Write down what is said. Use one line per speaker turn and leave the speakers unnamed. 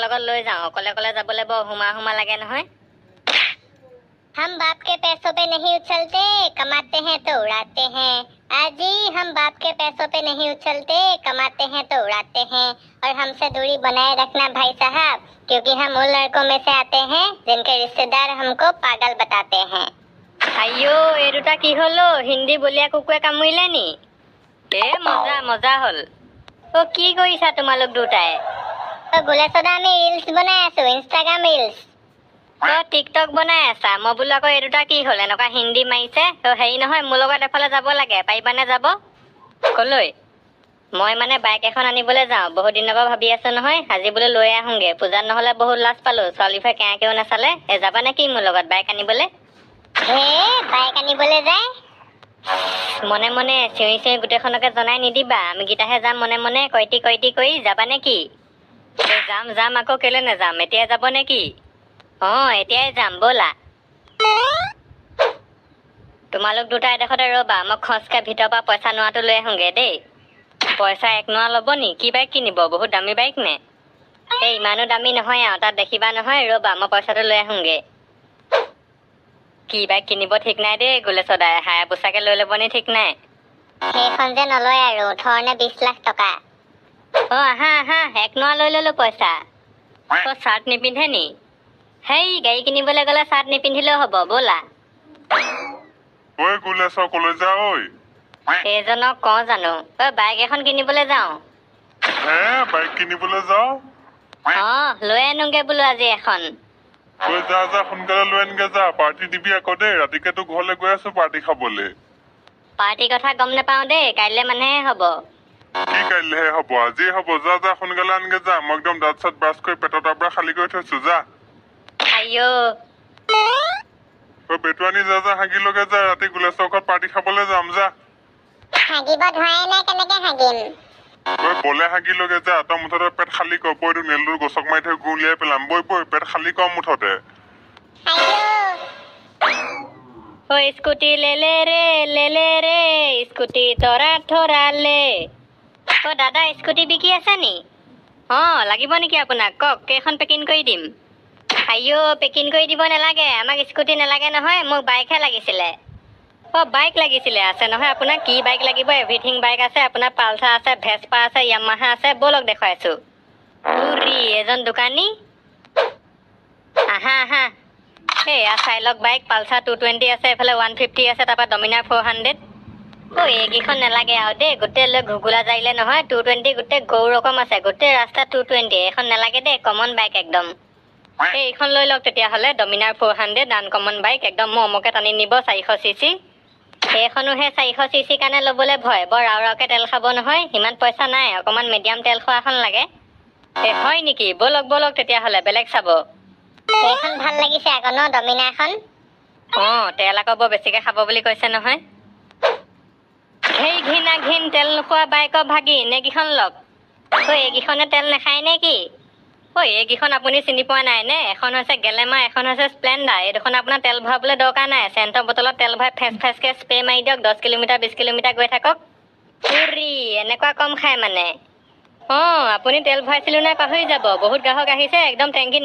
লগত লৈ যাওঁ অকলে অকলে যাবলৈ বৰ হুমা হুমা লাগে নহয়
हम बाप के पैसों पे नहीं उछलते, कमाते हैं तो उड़ाते हैं। आज जी हम बाप के पैसों पे नहीं उछलते, कमाते हैं तो उड़ाते हैं। और हमसे दूरी बनाए रखना भाई साहब, क्योंकि हम उन लड़कों में से आते हैं जिनके रिश्तेदार हमको पागल बताते हैं।
আইও এই দুটা কি হলো হিন্দী বলিয়া কুকুৰে কামুৰিলে নি মজা মজা হল কি কৰিছা তোমালোক দুটাই
तो गुलेसोदा আমি रील्स बनाই আছো, ইনষ্টাগ্ৰাম रील्स।
টিকটক বনাই আছা মই বোলো আকৌ এই দুটা কি হল এনেকুৱা হিন্দী মাৰিছে হেৰি নহয় মোৰ লগত এফালে যাব লাগে পাৰিবানে যাব কলৈ মই মানে বাইক এখন আনিবলৈ যাওঁ বহুত দিনৰ পৰা ভাবি আছো নহয় আজি বোলে লৈ আহোঁগে পূজাত নহলে বহুত লাজ পালো ছোৱালীফাই কেও নাচালে যাবা নেকি মোৰ লগত বাইক আনিবলৈ
হে বাইক আনিবলৈ যায়
মনে মনে চিঞৰি চিঞৰি গোটেইখনকে জনাই নিদিবা আমি গীতাহে যাম মনে মনে কইটি কৰি যাবা নেকি যাম যাম আকৌ কেলে নাযাম এতিয়া যাব নেকি এতিয়াই যাম ব'লা তোমালোক দুটা এডোখৰতে ৰ'বা মই খচকে ভিতৰৰ পৰা পইচা নোৱাটো লৈ আহোঁগে দেই পইচা 1 নোৱা ল'ব নি কি বাইক কিনিব বহুত দামী বাইক নে ইমানো দামী নহয় আৰু তাত দেখিবা নহয় ৰ'বা মই পইচাটো লৈ আহোঁগে কি বাইক কিনিব ঠিক নাই দেই গুলেশদাই হায়াবুছাকে লৈ ল'ব নি ঠিক নাই
সেইখন যে নলয় আৰু 18 নে 20 লাখ টকা
আহা 1 নোৱা লৈ ল'লো পইচা চাৰ্ট নিপিন্ধে নি হেই গাড়ী কিনিবলৈ গ'লে চাৰ্ট নিপিন্ধিলেও হ'ব ব'লা
ঐ গুলেশ কলৈ যা ঐ
এইজনক কওঁ জানো বাইক এখন কিনিবলৈ যাওঁ
হে বাইক কিনিবলৈ যাওঁ
লৈ আনোগে বোলো আজি এখন
ঐ যা সোনকালে লৈ আনগে যা পাৰ্টি দিবি আকৌ দেই ৰাতিকেতো ঘৰলৈ গৈ আছো পাৰ্টি খাবলৈ
পাৰ্টিৰ কথা গম নাপাওঁ দেই কাইলৈ মানেহে হ'ব
কি কাইলৈহে হ'ব আজি হ'ব যা সোনকালে আনগে যা মই একদম দাঁত চাত ব্ৰাছ কৰি পেটৰ তাৰ পৰা খালী কৰি থৈছো যা
আইও
বেটুৱানী যা হাগি লগে যা ৰাতি গুলেশৰ ঘৰত পাৰ্টি খাবলৈ যাম যা
হাগিব ধৰাই নাই কেনেকে হাগিম
বলে হাগি লগে যা তই মুঠতে পেট খালী কৰ বৈ নেলটোৰ গছক মাৰি থৈ গু উলিয়াই পেলাম বৈ পেট খালী কৰ মুঠতে
স্কুটি লেলে ৰে স্কুটি তৰা থৰালে দাদা স্কুটি বিকি আছে নি লাগিব নেকি আপোনাক কওক কেইখন পেকিং কৰি দিম আইও পেকিং কৰি দিব নালাগে আমাক স্কুটি নালাগে নহয় মোক বাইকহে লাগিছিলে বাইক লাগিছিলে আছে নহয় আপোনাক কি বাইক লাগিব এভৰিথিং বাইক আছে আপোনাৰ পালচাৰ আছে ভেস্পা আছে ইয়ামাহা আছে ব'লক দেখুৱাইছো এজন দোকানী আহা চাই লওক বাইক পালচাৰ 220 আছে এইফালে 150 আছে তাৰপৰা ডমিনাৰ 400 এইকেইখন নালাগে আৰু দেই গোটেই লৈ ঘুগুলা যাইলে নহয় 220 গোটেই গৰু ৰকম আছে গোটেই ৰাস্তা 220 এইখন নালাগে দেই কমন বাইক একদম এইখন লৈ লওক তেতিয়াহ'লে ডমিনাৰ 400 আনকমন বাইক একদম মমকে টানি নিব 400 চিচি এইখনো হে 400 চিচি কাৰণে ল'বলৈ ভয় বৰ ৰাওৰাওকে তেল খাব নহয় ইমান পইচা নাই অকণমান মিডিয়াম তেল খোৱা এখন লাগে হয় নেকি ব'লক তেতিয়াহ'লে বেলেগ চাব
সেইখন ভাল লাগিছে আকৌ ন ডমিনাৰখন
তেল আকৌ বৰ বেছিকে খাব বুলি কৈছে নহয় ঘিন তেল নোখোৱা বাইকৰ ভাগি নেকিখন লওক এইকেইখনে তেল নাখায় নে কি এইকেইখন আপুনি চিনি পোৱা নাই নে এখন হৈছে গেলেমা এখন হৈছে স্প্লেণ্ডাৰ এই দুখন আপোনাৰ তেল ভৰাবলৈ দৰকাৰ নাই চেণ্টৰ বটলত তেল ভৰাই ফেচকে স্প্ৰে মাৰি দিয়ক 10 কিলোমিটাৰ 20 কিলোমিটাৰ গৈ থাকক এনেকুৱা কম খায় মানে আপুনি তেল ভৰাইছিলোঁ নাই পাহৰি যাব বহুত গ্ৰাহক আহিছে একদম টেংকিত